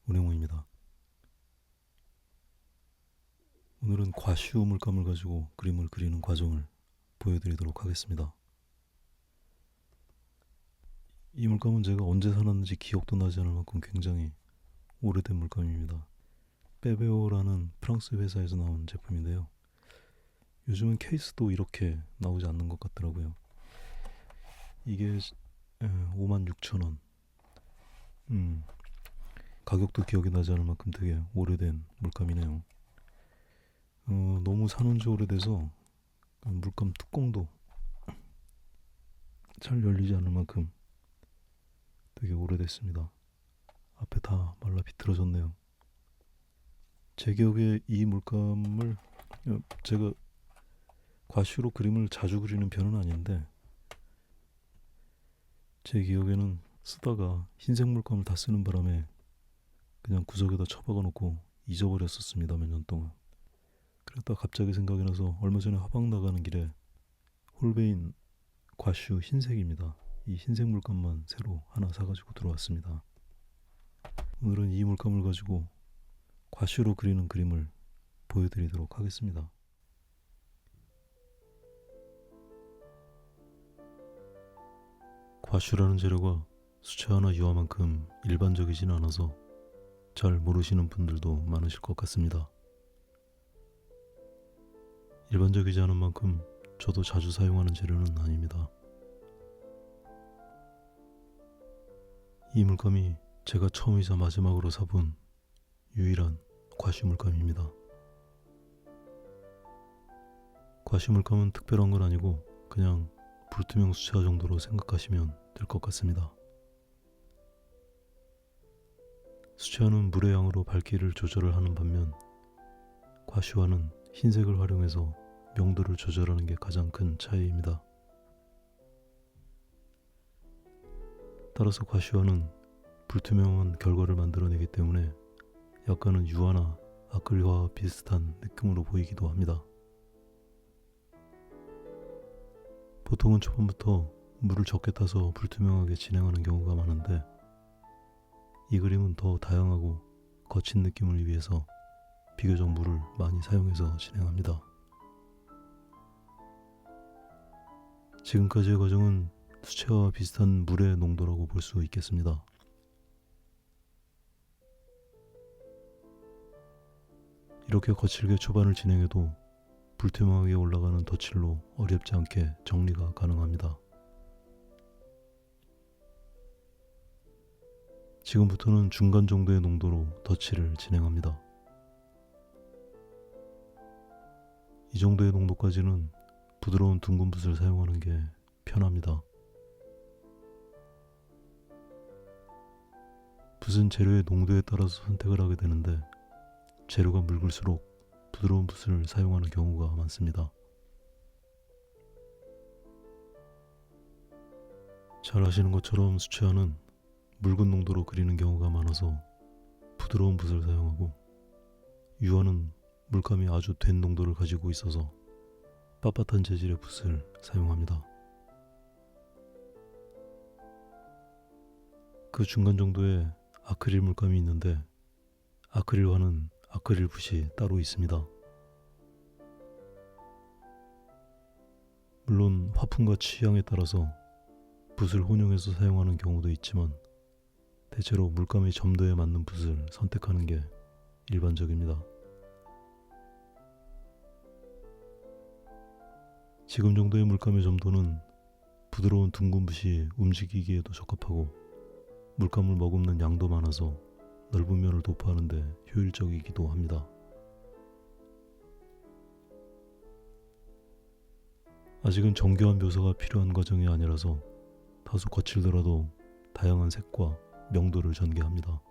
운행호입니다. 오늘은 과슈 물감을 가지고 그림을 그리는 과정을 보여드리도록 하겠습니다. 이 물감은 제가 언제 사놨는지 기억도 나지 않을 만큼 굉장히 오래된 물감입니다. 빼베오라는 프랑스 회사에서 나온 제품인데요. 요즘은 케이스도 이렇게 나오지 않는 것 같더라고요. 이게 56,000원. 가격도 기억이 나지 않을 만큼 되게 오래된 물감이네요. 너무 사놓은 지 오래돼서 물감 뚜껑도 잘 열리지 않을 만큼 되게 오래됐습니다. 앞에 다 말라 비틀어졌네요. 제 기억에 이 물감을 제가 과슈로 그림을 자주 그리는 편은 아닌데 제 기억에는 쓰다가 흰색 물감을 다 쓰는 바람에 그냥 구석에다 처박아 놓고 잊어버렸었습니다. 몇 년 동안. 그랬다가 갑자기 생각이 나서 얼마 전에 화방 나가는 길에 홀베인 과슈 흰색입니다. 이 흰색 물감만 새로 하나 사가지고 들어왔습니다. 오늘은 이 물감을 가지고 과슈로 그리는 그림을 보여드리도록 하겠습니다. 과슈라는 재료가 수채화나 유화만큼 일반적이진 않아서 잘 모르시는 분들도 많으실 것 같습니다. 일반적이지 않은 만큼 저도 자주 사용하는 재료는 아닙니다. 이 물감이 제가 처음이자 마지막으로 사본 유일한 과슈 물감입니다. 과슈 물감은 특별한 건 아니고 그냥 불투명 수채화 정도로 생각하시면 될 것 같습니다. 수채화는 물의 양으로 밝기를 조절을 하는 반면 과슈화는 흰색을 활용해서 명도를 조절하는 게 가장 큰 차이입니다. 따라서 과슈화는 불투명한 결과를 만들어내기 때문에 약간은 유화나 아크릴화와 비슷한 느낌으로 보이기도 합니다. 보통은 초반부터 물을 적게 타서 불투명하게 진행하는 경우가 많은데 이 그림은 더 다양하고 거친 느낌을 위해서 비교적 물을 많이 사용해서 진행합니다. 지금까지의 과정은 수채화와 비슷한 물의 농도라고 볼 수 있겠습니다. 이렇게 거칠게 초반을 진행해도 불투명하게 올라가는 덧칠로 어렵지 않게 정리가 가능합니다. 지금부터는 중간 정도의 농도로 덧칠을 진행합니다. 이 정도의 농도까지는 부드러운 둥근 붓을 사용하는 게 편합니다. 붓은 재료의 농도에 따라서 선택을 하게 되는데 재료가 묽을수록 부드러운 붓을 사용하는 경우가 많습니다. 잘 아시는 것처럼 수채화는 묽은 농도로 그리는 경우가 많아서 부드러운 붓을 사용하고 유화는 물감이 아주 된 농도를 가지고 있어서 빳빳한 재질의 붓을 사용합니다. 그 중간 정도의 아크릴 물감이 있는데 아크릴화는 아크릴 붓이 따로 있습니다. 물론 화풍과 취향에 따라서 붓을 혼용해서 사용하는 경우도 있지만 대체로 물감의 점도에 맞는 붓을 선택하는 게 일반적입니다. 지금 정도의 물감의 점도는 부드러운 둥근 붓이 움직이기에도 적합하고 물감을 머금는 양도 많아서 넓은 면을 도포하는 데 효율적이기도 합니다. 아직은 정교한 묘사가 필요한 과정이 아니라서 다소 거칠더라도 다양한 색과 명도를 전개합니다.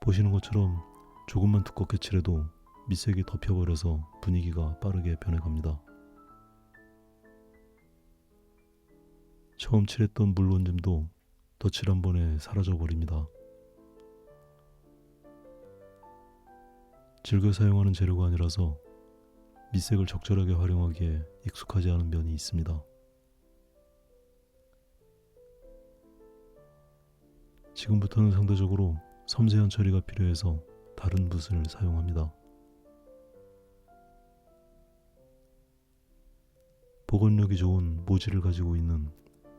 보시는 것처럼 조금만 두껍게 칠해도 밑색이 덮여버려서 분위기가 빠르게 변해갑니다. 처음 칠했던 물 원점도 덧칠 한 번에 사라져버립니다. 즐겨 사용하는 재료가 아니라서 밑색을 적절하게 활용하기에 익숙하지 않은 면이 있습니다. 지금부터는 상대적으로 섬세한 처리가 필요해서 다른 붓을 사용합니다. 복원력이 좋은 모지를 가지고 있는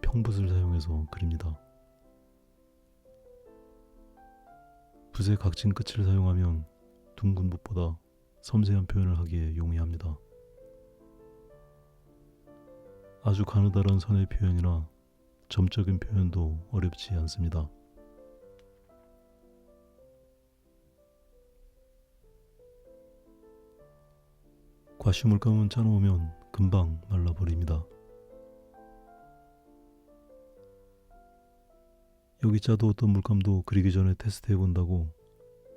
평붓을 사용해서 그립니다. 붓의 각진 끝을 사용하면 둥근 붓보다 섬세한 표현을 하기에 용이합니다. 아주 가느다란 선의 표현이나 점적인 표현도 어렵지 않습니다. 과슈 물감은 짜놓으면 금방 말라버립니다. 여기 짜두었던 물감도 그리기 전에 테스트해본다고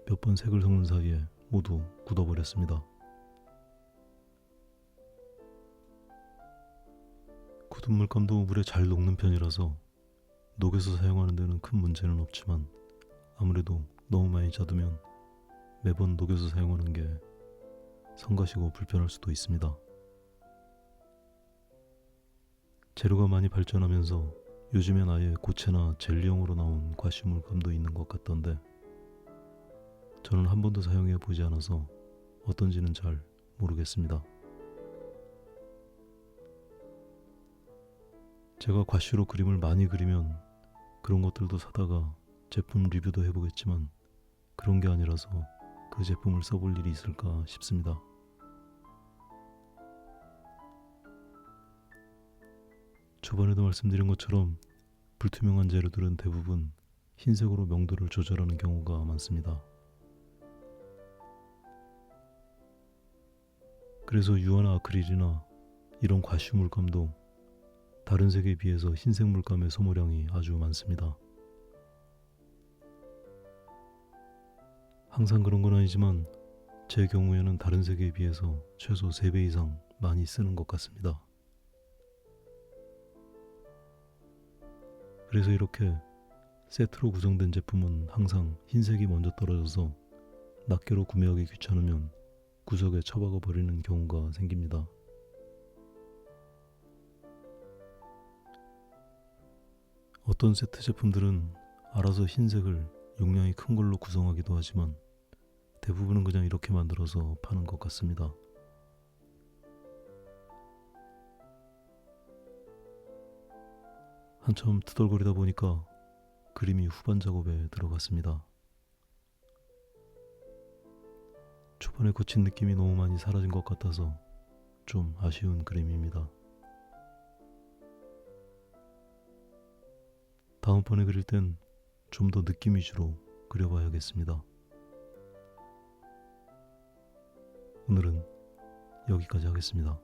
몇 번 색을 섞는 사이에 모두 굳어버렸습니다. 굳은 물감도 물에 잘 녹는 편이라서 녹여서 사용하는 데는 큰 문제는 없지만 아무래도 너무 많이 짜두면 매번 녹여서 사용하는 게 성가시고 불편할 수도 있습니다. 재료가 많이 발전하면서 요즘엔 아예 고체나 젤리형으로 나온 과슈 물감도 있는 것 같던데 저는 한 번도 사용해 보지 않아서 어떤지는 잘 모르겠습니다. 제가 과슈로 그림을 많이 그리면 그런 것들도 사다가 제품 리뷰도 해보겠지만 그런 게 아니라서 그 제품을 써볼 일이 있을까 싶습니다. 초반에도 말씀드린 것처럼 불투명한 재료들은 대부분 흰색으로 명도를 조절하는 경우가 많습니다. 그래서 유화나 아크릴이나 이런 과슈 물감도 다른 색에 비해서 흰색 물감의 소모량이 아주 많습니다. 항상 그런 건 아니지만 제 경우에는 다른 색에 비해서 최소 3배 이상 많이 쓰는 것 같습니다. 그래서 이렇게 세트로 구성된 제품은 항상 흰색이 먼저 떨어져서 낱개로 구매하기 귀찮으면 구석에 처박아 버리는 경우가 생깁니다. 어떤 세트 제품들은 알아서 흰색을 용량이 큰 걸로 구성하기도 하지만 대부분은 그냥 이렇게 만들어서 파는 것 같습니다. 한참 투덜거리다 보니까 그림이 후반 작업에 들어갔습니다. 초반에 고친 느낌이 너무 많이 사라진 것 같아서 좀 아쉬운 그림입니다. 다음번에 그릴 땐 좀 더 느낌 위주로 그려봐야겠습니다. 오늘은 여기까지 하겠습니다.